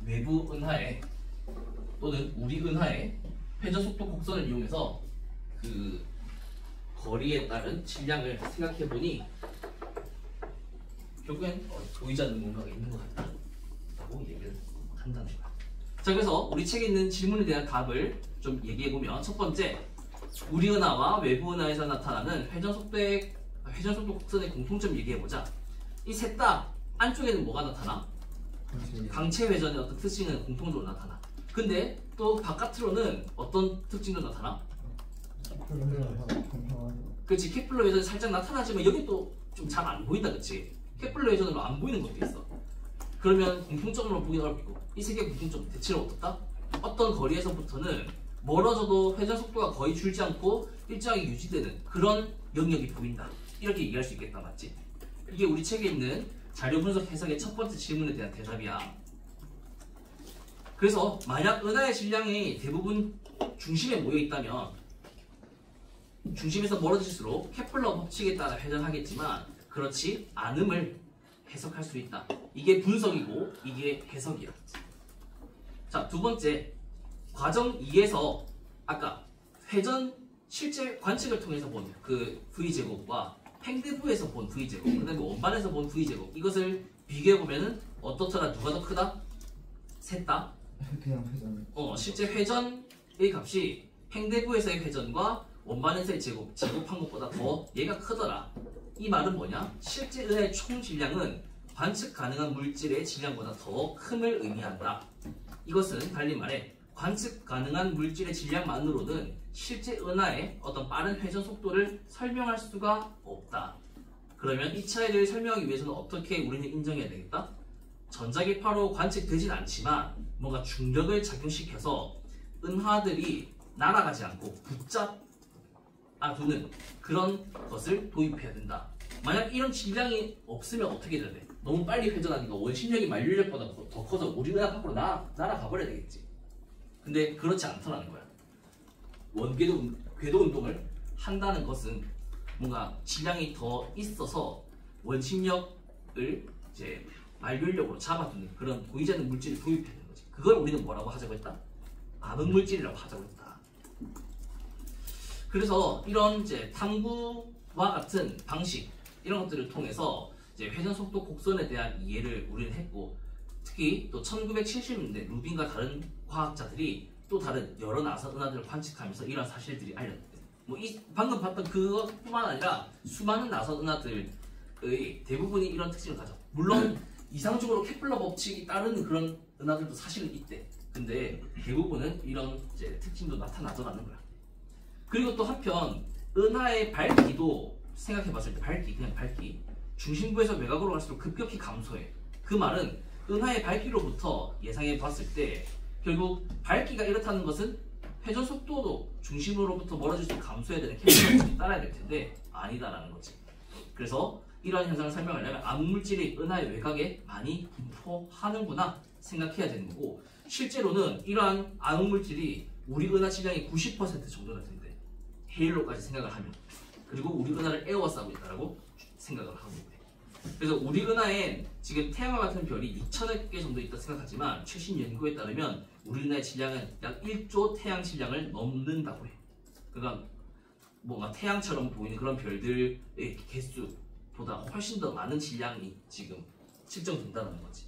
외부 은하에 또는 우리 은하의 회전 속도 곡선을 이용해서 그 거리에 따른 질량을 생각해 보니 결국엔 보이지 않는 뭔가가 있는 것 같다라고 얘기를 한다는 거야. 자, 그래서 우리 책에 있는 질문에 대한 답을 좀 얘기해 보면 첫 번째, 우리 은하와 외부 은하에서 나타나는 회전 속도 곡선의 공통점 얘기해 보자. 이 셋 다 안쪽에는 뭐가 나타나? 강체 회전의 어떤 특징은 공통적으로 나타나. 근데 또 바깥으로는 어떤 특징도 나타나? 그렇지. 케플러 회전이 살짝 나타나지만 여기 또 좀 잘 안 보인다, 그렇지? 케플러 회전으로 안 보이는 것도 있어. 그러면 공통점으로 보기 어렵고 이 세 개의 공통점 대체로 어떻다? 어떤 거리에서부터는 멀어져도 회전 속도가 거의 줄지 않고 일정하게 유지되는 그런 영역이 보인다. 이렇게 얘기할 수 있겠다, 맞지? 이게 우리 책에 있는 자료 분석 해석의 첫 번째 질문에 대한 대답이야. 그래서 만약 은하의 질량이 대부분 중심에 모여 있다면 중심에서 멀어질수록 케플러 법칙에 따라 회전하겠지만 그렇지 않음을 해석할 수 있다. 이게 분석이고 이게 해석이야. 자, 두 번째, 과정 2에서 아까 회전 실제 관측을 통해서 본 그 V제곱과 팽대부에서 본 V제곱, 그 다음에 원반에서 본 V제곱, 이것을 비교해보면 어떻더라? 누가 더 크다? 셋 다? 그냥 회전. 실제 회전의 값이 팽대부에서의 회전과 원반에서의 제곱한 것보다 더 얘가 크더라. 이 말은 뭐냐? 실제 은하의 총 질량은 관측 가능한 물질의 질량보다 더 큼을 의미한다. 이것은 달리 말해 관측 가능한 물질의 질량만으로는 실제 은하의 어떤 빠른 회전 속도를 설명할 수가 없다. 그러면 이 차이를 설명하기 위해서는 어떻게 우리는 인정해야 되겠다? 전자기파로 관측되진 않지만 뭔가 중력을 작용시켜서 은하들이 날아가지 않고 붙잡아두는 그런 것을 도입해야 된다. 만약 이런 질량이 없으면 어떻게 돼야 돼? 너무 빨리 회전하니까 원심력이 만류력보다 더 커서 우리 은하 밖으로 날아가 버려야 되겠지. 근데 그렇지 않더라는 거야. 궤도 운동을 한다는 것은 뭔가 질량이 더 있어서 원심력을 이제 만류력으로 잡아두는 그런 보이지 않는 물질을 도입해야 되는 거지. 그걸 우리는 뭐라고 하자고 했다? 암흑물질이라고 하자고 했다. 그래서 이런 이제 탐구와 같은 방식 이런 것들을 통해서 이제 회전 속도 곡선에 대한 이해를 우리는 했고, 특히 또 1970년대 루빈과 다른 과학자들이 또 다른 여러 나사 은하들을 관측하면서 이런 사실들이 알려졌대. 뭐 방금 봤던 그것뿐만 아니라 수많은 나사 은하들의 대부분이 이런 특징을 가져. 물론 이상적으로 케플러 법칙이 따르는 그런 은하들도 사실은 있대. 근데 대부분은 이런 이제 특징도 나타나더라는 거야. 그리고 또 한편 은하의 밝기도 생각해봤을 때 그냥 밝기 중심부에서 외곽으로 갈수록 급격히 감소해. 그 말은 은하의 밝기로부터 예상해봤을 때 결국 밝기가 이렇다는 것은 회전 속도도 중심으로부터 멀어질수록 감소해야 되는 케플러 법칙이 따라야 될 텐데 아니다라는 거지. 그래서 이러한 현상을 설명하려면 암흑물질이 은하의 외곽에 많이 분포하는구나 생각해야 되는 거고, 실제로는 이러한 암흑물질이 우리 은하 질량의 90% 정도나 된대. 헤일로까지 생각을 하면. 그리고 우리 은하를 에워싸고 있다고 생각을 하고 있대. 그래서 우리 은하엔 지금 태양과 같은 별이 2,000여 개 정도 있다 생각하지만 최신 연구에 따르면 우리 은하의 질량은 약 1조 태양 질량을 넘는다고 해. 그러니까 뭔가 태양처럼 보이는 그런 별들의 개수보다 훨씬 더 많은 질량이 지금 측정된다는 거지.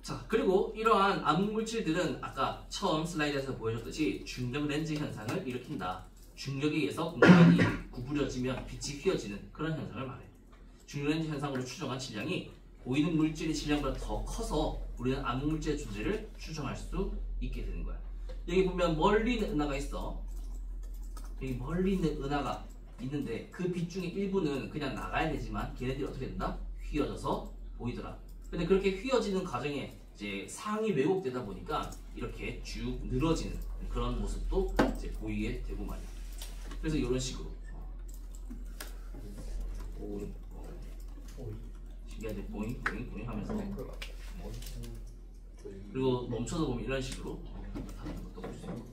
자, 그리고 이러한 암흑물질들은 아까 처음 슬라이드에서 보여줬듯이 중력 렌즈 현상을 일으킨다. 중력에 의해서 공간이 구부려지면 빛이 휘어지는 그런 현상을 말해. 중력 렌즈 현상으로 추정한 질량이 보이는 물질의 질량보다 더 커서 우리는 암흑물질의 존재를 추정할 수 있게 되는 거야. 여기 보면 멀리 있는 은하가 있어. 여기 멀리 있는 은하가 있는데 그 빛 중에 일부는 그냥 나가야 되지만 걔네들이 어떻게 된다? 휘어져서 보이더라. 근데 그렇게 휘어지는 과정에 이제 상이 왜곡되다 보니까 이렇게 쭉 늘어지는 그런 모습도 이제 보이게 되고 말이야. 그래서 이런 식으로 신기하게 보잉 하면서, 그리고 멈춰서 보면 이런 식으로 다른 것도 볼 수 있고.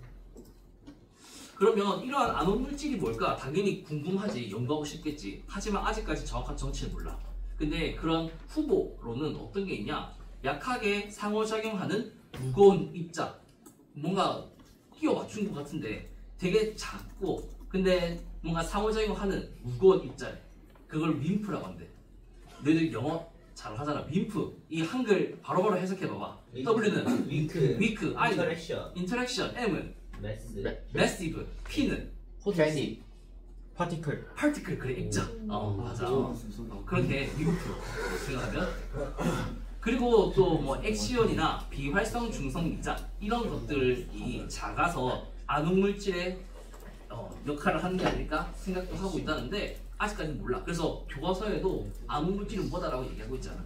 그러면 이러한 암흑물질이 뭘까? 당연히 궁금하지, 연구하고 싶겠지. 하지만 아직까지 정확한 정체를 몰라. 근데 그런 후보로는 어떤 게 있냐? 약하게 상호작용하는 무거운 입자, 뭔가 끼워 맞춘 것 같은데 되게 작고 근데 뭔가 상호작용하는 무거운 입자, 그걸 윈프라고 한대. 너희들 영어 잘 하잖아. 윈프, 이 한글 바로바로 해석해봐봐. W는 위크, I는 인터랙션, M은 매시브, P는 호드니 파티클 그래, 입자. 맞아. 그렇게 윈프로 생각하면. 그리고 또 뭐 액시온이나 비활성 중성 입자 이런 것들이 작아서 암흑물질의 역할을 하는 게 아닐까 생각도 하고 있다는데 아직까지는 몰라. 그래서 교과서에도 암흑물질은 뭐다라고 얘기하고 있잖아.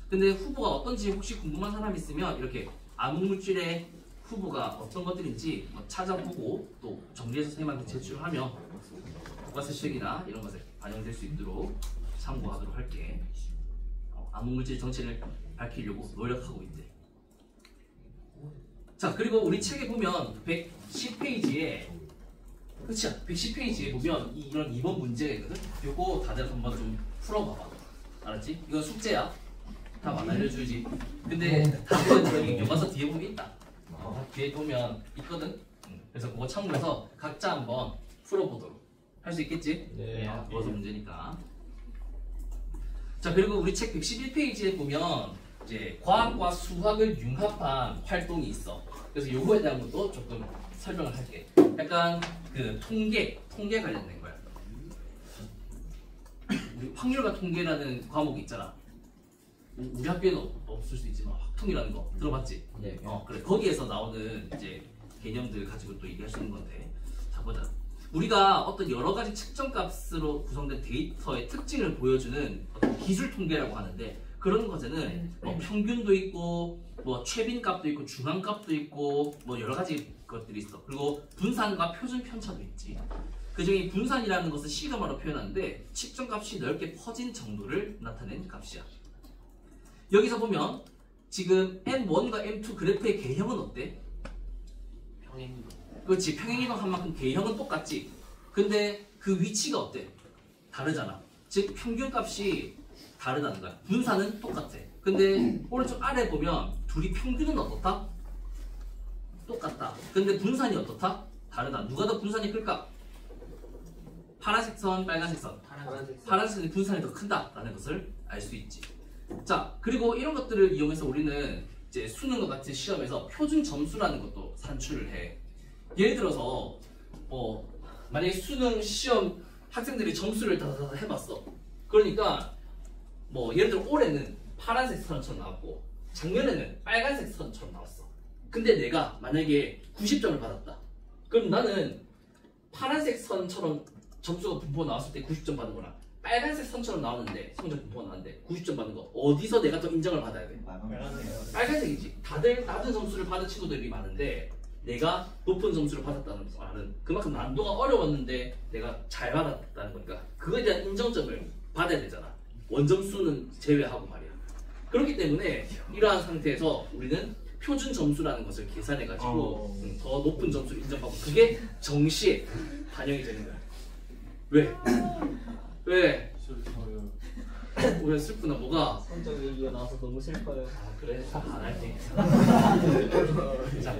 근데 후보가 어떤지 혹시 궁금한 사람 있으면 이렇게 암흑물질의 후보가 어떤 것들인지 찾아보고 또 정리해서 선생님한테 제출하면 교과서 실력이나 이런 것에 반영될 수 있도록 참고하도록 할게. 암흑물질 정체를 밝히려고 노력하고 있대. 자, 그리고 우리 책에 보면 110페이지에 그치? 110페이지에 보면 이런 2번 문제가 있거든? 요거 다들 한번 좀 풀어봐봐. 알았지? 이건 숙제야. 답 안 알려주지. 근데 답은 여기 교과서 뒤에 보면 있다. 뒤에 보면 있거든? 그래서 그거 참고해서 각자 한번 풀어보도록 할 수 있겠지? 네. 교과서 문제니까. 자, 그리고 우리 책 111페이지에 보면 이제 과학과 수학을 융합한 활동이 있어. 그래서 요거에 대한 것도 조금 설명을 할게. 약간 그 통계 관련된 거야. 우리 확률과 통계라는 과목이 있잖아. 우리 학교에는 없을 수 있지만 확통이라는 거 들어봤지? 네. 그래. 거기에서 나오는 이제 개념들 가지고 또 얘기할 수 있는 건데, 자 보자. 우리가 어떤 여러 가지 측정값으로 구성된 데이터의 특징을 보여주는 어떤 기술 통계라고 하는데, 그런 것에는 뭐 평균도 있고, 뭐 최빈값도 있고, 중앙값도 있고, 뭐 여러 가지 것들이 있어. 그리고 분산과 표준 편차도 있지. 그중에 분산이라는 것은 시그마로 표현하는데, 측정값이 넓게 퍼진 정도를 나타낸 값이야. 여기서 보면 지금 M1과 M2 그래프의 개형은 어때? 평행이동. 그렇지. 평행이동한 만큼 개형은 똑같지. 근데 그 위치가 어때? 다르잖아. 즉 평균값이 다르다는 거야. 분산은 똑같아. 근데 오른쪽 아래 보면 둘이 평균은 어떻다? 똑같다. 근데 분산이 어떻다? 다르다. 누가 더 분산이 클까? 파란색 선, 빨간색 선. 파란색 선의 분산이 더 크다라는 것을 알 수 있지. 자, 그리고 이런 것들을 이용해서 우리는 이제 수능과 같은 시험에서 표준 점수라는 것도 산출을 해. 예를 들어서 만약에 수능 시험 학생들이 점수를 다 해봤어. 그러니까 뭐 예를 들어 올해는 파란색 선처럼 나왔고 작년에는 빨간색 선처럼 나왔어. 근데 내가 만약에 90점을 받았다. 그럼 나는 파란색 선처럼 점수가 분포가 나왔을 때 90점 받은 거랑 빨간색 선처럼 나왔는데 성적 분포가 나왔는데 90점 받은 거, 어디서 내가 더 인정을 받아야 돼? 빨간색이지. 다들 낮은 점수를 받은 친구들이 많은데 내가 높은 점수를 받았다는 말은 그만큼 난도가 어려웠는데 내가 잘 받았다는 거니까 그거에 대한 인정점을 받아야 되잖아. 원점수는 제외하고 말이야. 그렇기 때문에 이러한 상태에서 우리는 표준 점수라는 것을 계산해가지고 더 높은 점수를 인정받고, 그게 정시에 반영이 되는 거야. 왜? 왜? 싫어요. 왜 슬프나? 뭐가? 성적 얘기가 나와서 너무 슬퍼요. 아 그래? 안 할게. 자,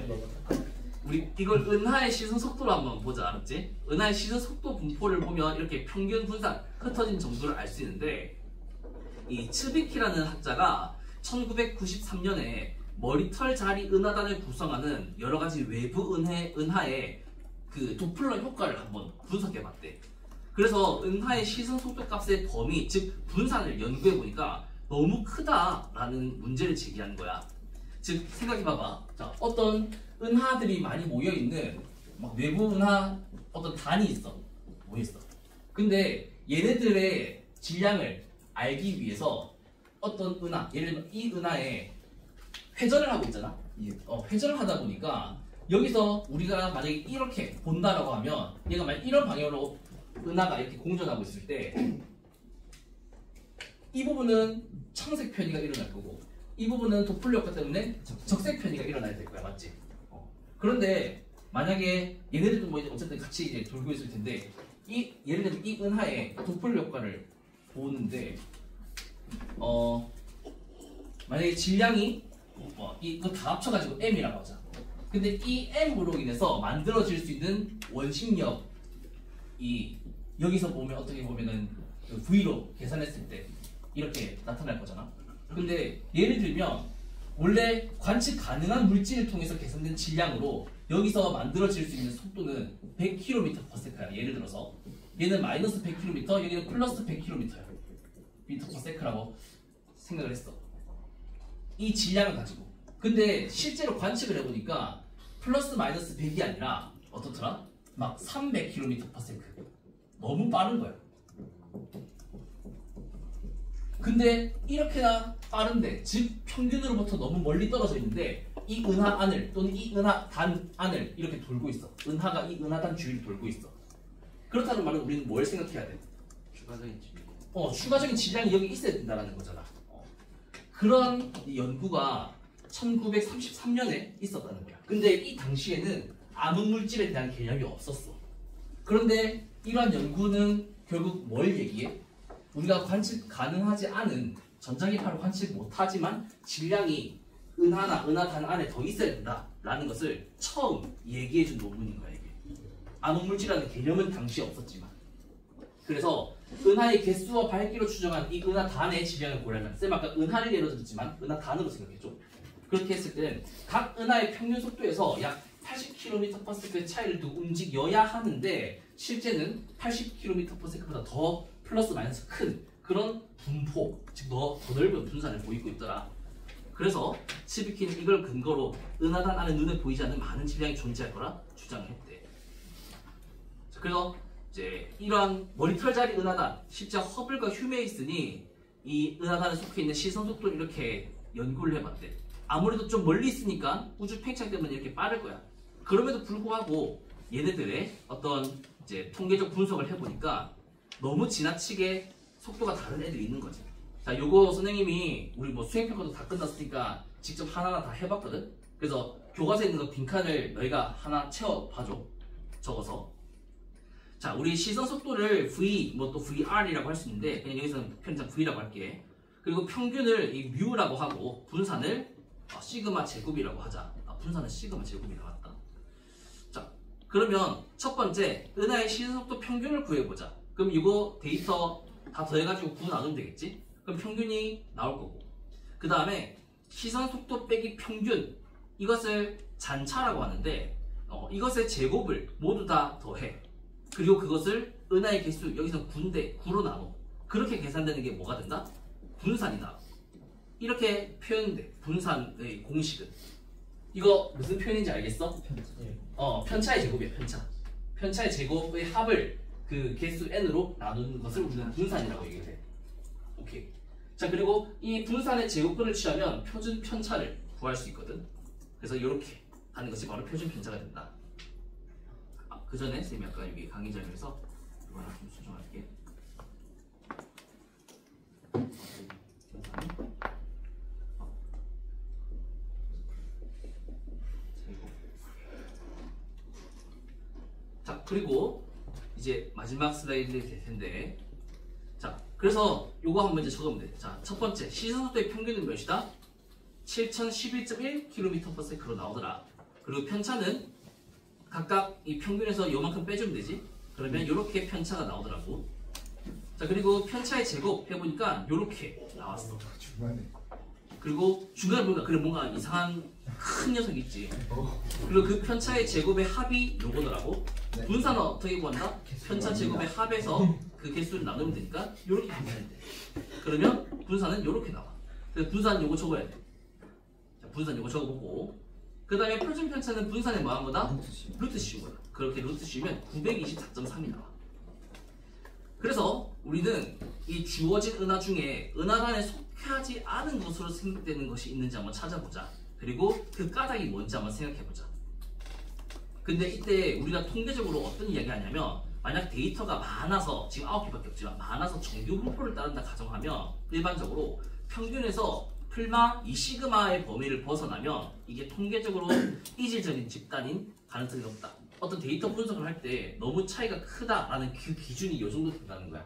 우리 이걸 은하의 시선 속도로 한번 보자. 알았지? 은하의 시선 속도 분포를 보면 이렇게 평균 분산, 흩어진 정도를 알 수 있는데, 이 츠비키라는 학자가 1993년에 머리털 자리 은하단을 구성하는 여러 가지 외부 은하의 그 도플러 효과를 한번 분석해봤대. 그래서 은하의 시선 속도 값의 범위, 즉 분산을 연구해보니까 너무 크다라는 문제를 제기한 거야. 즉 생각해봐봐. 자, 어떤 은하들이 많이 모여있는 막 외부 은하 어떤 단이 있어. 모여있어. 근데 얘네들의 질량을 알기 위해서 어떤 은하, 예를 들면 이 은하에 회전을 하고 있잖아. 회전을 하다 보니까 여기서 우리가 만약에 이렇게 본다라고 하면 얘가 만약 이런 방향으로 은하가 이렇게 공전하고 있을 때 이 부분은 청색 편이가 일어날 거고 이 부분은 도플러 효과 때문에 적색 편이가 일어나야 될 거야. 맞지? 그런데 만약에 얘네들도 뭐 이제 어쨌든 같이 이제 돌고 있을 텐데 예를 들면 이 은하의 도플러 효과를 보는데 만약에 질량이 이거 다 합쳐가지고 M이라고 하자. 근데 이 M으로 인해서 만들어질 수 있는 원심력이 여기서 보면 어떻게 보면은 그 V로 계산했을 때 이렇게 나타날 거잖아. 근데 예를 들면 원래 관측 가능한 물질을 통해서 계산된 질량으로 여기서 만들어질 수 있는 속도는 100km/s야. 예를 들어서 얘는 마이너스 100km, 여기는 플러스 100km야. m/s라고 생각을 했어. 이 질량을 가지고. 근데 실제로 관측을 해보니까 플러스 마이너스 100이 아니라 어떻더라? 막 300km/s. 너무 빠른 거야. 근데 이렇게나 빠른데, 즉 평균으로부터 너무 멀리 떨어져 있는데 이 은하 안을 또는 이 은하 단 안을 이렇게 돌고 있어. 은하가 이 은하단 주위를 돌고 있어. 그렇다는 말은 우리는 뭘 생각해야 돼? 추가적인 질량. 추가적인 질량이 여기 있어야 된다는 거잖아. 그런 연구가 1933년에 있었다는 거야. 근데 이 당시에는 암흑물질에 대한 개념이 없었어. 그런데 이러한 연구는 결국 뭘 얘기해? 우리가 관측 가능하지 않은 전자기파를 관측 못하지만 질량이 은하나 은하단 안에 더 있어야 된다라는 것을 처음 얘기해준 논문인 거야. 이게 암흑물질이라는 개념은 당시에 없었지만. 그래서 은하의 개수와 밝기로 추정한 이 은하단의 질량을 고려하면, 쌤 아까 은하를 예로 들었지만 은하단으로 생각해줘. 그렇게 했을 때는 각 은하의 평균 속도에서 약 80km/s의 차이를 두고 움직여야 하는데 실제는 80km/s보다 더 플러스 마이너스 큰 그런 분포, 즉 더 넓은 분산을 보이고 있더라. 그래서 츠비키는 이걸 근거로 은하단 안에 눈에 보이지 않는 많은 질량이 존재할 거라 주장했대. 자, 그래서 이제 이러한 머리털자리 은하단, 실제 허블과 휴메이슨이 이 은하단에 속해 있는 시선 속도를 이렇게 연구를 해봤대. 아무래도 좀 멀리 있으니까 우주 팽창 때문에 이렇게 빠를 거야. 그럼에도 불구하고 얘네들의 어떤 이제 통계적 분석을 해보니까 너무 지나치게 속도가 다른 애들이 있는 거지. 자, 요거 선생님이 우리 뭐 수행평가도 다 끝났으니까 직접 하나하나 다 해봤거든. 그래서 교과서에 있는 거 빈칸을 너희가 하나 채워봐줘. 적어서. 자, 우리 시선 속도를 V, 뭐 또 VR이라고 할 수 있는데 그냥 여기서는 편장 V라고 할게. 그리고 평균을 이 뮤라고 하고 분산을 시그마 제곱이라고 하자. 분산은 시그마 제곱이 나왔다. 자, 그러면 첫 번째 은하의 시선 속도 평균을 구해보자. 그럼 이거 데이터 다 더해가지고 9 나누면 되겠지? 그럼 평균이 나올 거고. 그 다음에 시선 속도 빼기 평균, 이것을 잔차라고 하는데 이것의 제곱을 모두 다 더해. 그리고 그것을 은하의 개수, 여기서 9인데 9로 나눠. 그렇게 계산되는 게 뭐가 된다? 분산이 나와. 이렇게 표현돼. 분산의 공식은. 이거 무슨 표현인지 알겠어? 편차의 제곱이야. 편차의 제곱의 합을 그 개수 n으로 나누는 것을 우리는 분산이라고 얘기해. 오케이. 자, 그리고 이 분산의 제곱근을 취하면 표준 편차를 구할 수 있거든. 그래서 이렇게 하는 것이 바로 표준 편차가 된다. 그 전에 쌤이 아까 여기 강의자료에서 이거 하나 좀 수정할게. 자, 그리고 이제 마지막 슬라이드가 될 텐데, 자, 그래서 요거 한번 이제 적으면 돼. 자, 첫 번째 시선 속도의 평균은 몇이다? 7011.1km/s로 나오더라. 그리고 편차는 각각 이 평균에서 요만큼 빼주면 되지. 그러면 요렇게 편차가 나오더라고. 자, 그리고 편차의 제곱 해보니까 요렇게 나왔어. 그리고 중간에 보니까 그래 뭔가 이상한 큰 녀석이 있지. 그리고 그 편차의 제곱의 합이 요거더라고. 분산은 어떻게 구한다? 편차 제곱의 합에서 그 개수를 나누면 되니까 요렇게 분산이 돼. 그러면 분산은 요렇게 나와. 그래서 분산 요거 적어야 돼. 자, 분산 요거 적어보고, 그 다음에 표준 편차는 분산의 뭐한 거다? 루트 씌운 거다. 그렇게 루트 씌우면 924.3이 나와. 그래서 우리는 이 주어진 은하 중에 은하단에 속하지 않은 것으로 생각되는 것이 있는지 한번 찾아보자. 그리고 그 까닭이 뭔지 한번 생각해보자. 근데 이때 우리가 통계적으로 어떤 이야기를 하냐면, 만약 데이터가 많아서, 지금 9개밖에 없지만 많아서 정규 분포를 따른다 가정하면 일반적으로 평균에서 풀마 이 시그마의 범위를 벗어나면 이게 통계적으로 이질적인 집단인 가능성이 높다. 어떤 데이터 분석을 할 때 너무 차이가 크다라는 그 기준이 이 정도 된다는 거야.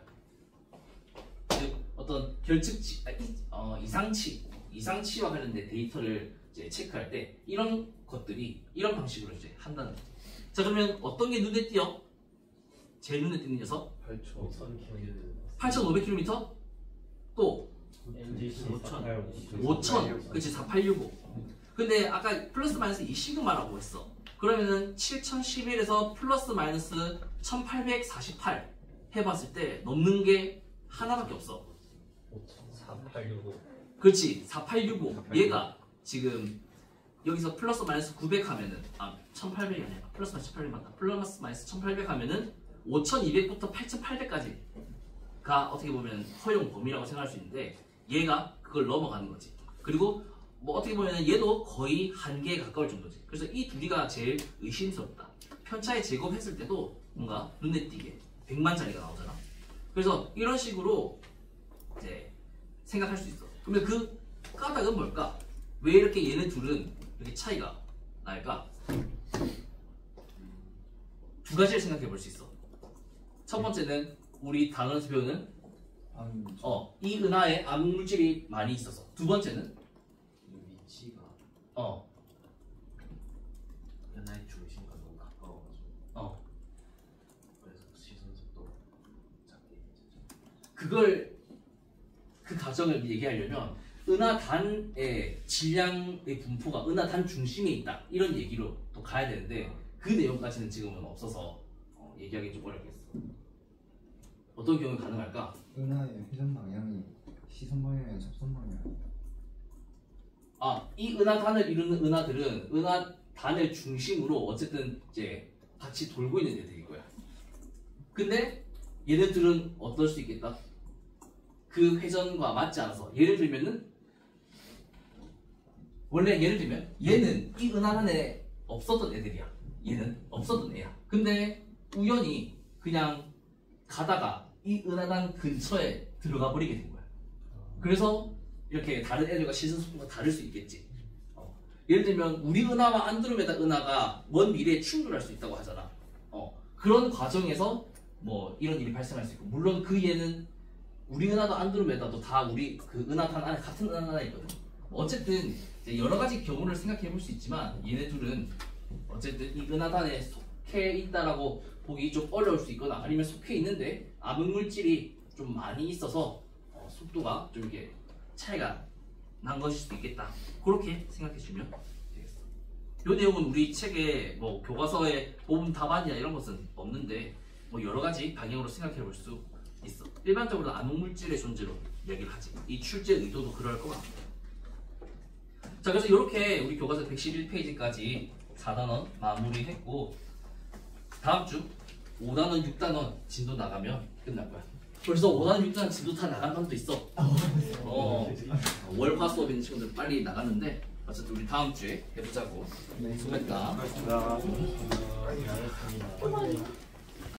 즉 어떤 결측치, 이상치와 관련된 데이터를 이제 체크할 때 이런 것들이 이런 방식으로 이제 한다는 거지. 자, 그러면 어떤 게 눈에 띄어? 제일 눈에 띄는 녀석? 8,500km? 또 5,000, 그치, 4865. 근데 아까 플러스 마이너스 이 시그마라고 했어. 그러면은 7011에서 플러스 마이너스 1848 해봤을 때 넘는 게 하나밖에 없어. 4865. 그렇지, 4865. 얘가 지금 여기서 플러스 마이너스 900 하면은 1800이 아니야. 플러스 마이너스 1800 맞다. 플러스 마이너스 1800 하면은 5200부터 8800까지가 어떻게 보면 허용 범위라고 생각할 수 있는데 얘가 그걸 넘어가는 거지. 그리고 뭐 어떻게 보면 얘도 거의 한계에 가까울 정도지. 그래서 이 둘이가 제일 의심스럽다. 편차의 제곱했을 때도 뭔가 눈에 띄게 100만짜리가 나오잖아. 그래서 이런 식으로 이제 생각할 수 있어. 그러면 그 까닭은 뭘까? 왜 이렇게 얘네 둘은 이렇게 차이가 날까? 두 가지를 생각해 볼 수 있어. 첫 번째는 우리 단원에서 배우는 이 은하에 암흑물질이 많이 있어서. 두 번째는 위치가 어 은하의 중심과 너무 가까워가지고 그래서 시선 속도 작게 그걸 그 가정을 얘기하려면 은하단의 질량의 분포가 은하단 중심에 있다 이런 얘기로 또 가야 되는데 그 내용까지는 지금은 없어서 얘기하기 좀 어렵겠어. 어떤 경우에 가능할까? 은하의 회전 방향이 시선 방향이 접선 방향. 이 은하단을 이루는 은하들은 은하단을 중심으로 어쨌든 이제 같이 돌고 있는 애들일 거야. 근데 얘네들은 어떨 수 있겠다? 그 회전과 맞지 않아서 예를 들면은 원래 예를 들면 얘는 이 은하단에 없었던 애들이야. 얘는 없었던 애야. 근데 우연히 그냥 가다가 이 은하단 근처에 들어가 버리게 된 거야. 그래서 이렇게 다른 애들과 시선 속도가 다를 수 있겠지. 예를 들면 우리 은하와 안드로메다 은하가 먼 미래에 충돌할 수 있다고 하잖아. 그런 과정에서 뭐 이런 일이 발생할 수 있고, 물론 그 얘는 우리 은하도 안드로메다도 다 우리 그 은하단 안에 같은 은하단에 있거든. 어쨌든 이제 여러 가지 경우를 생각해 볼 수 있지만 얘네 둘은 어쨌든 이 은하단에 속해 있다라고 보기 좀 어려울 수 있거나 아니면 속해 있는데 암흑 물질이 좀 많이 있어서 속도가 좀 이렇게 차이가 난 것일 수도 있겠다. 그렇게 생각해 주면 되겠어. 이 내용은 우리 책에 뭐 교과서에 보험 답안이나 이런 것은 없는데 뭐 여러 가지 방향으로 생각해 볼 수 있어. 일반적으로 암흑 물질의 존재로 이야기를 하지. 이 출제 의도도 그럴 것 같아. 자, 그래서 이렇게 우리 교과서 111페이지까지 4단원 마무리했고 다음 주 5단원, 6단원 진도 나가면 끝날 거야. 벌써 5단원, 6단원 진도 다 나간 단도 있어. 월화 수업 있는 친구들 빨리 나갔는데 어쨌든 우리 다음 주에 해보자고. 수고했다. 고맙습니다. 정말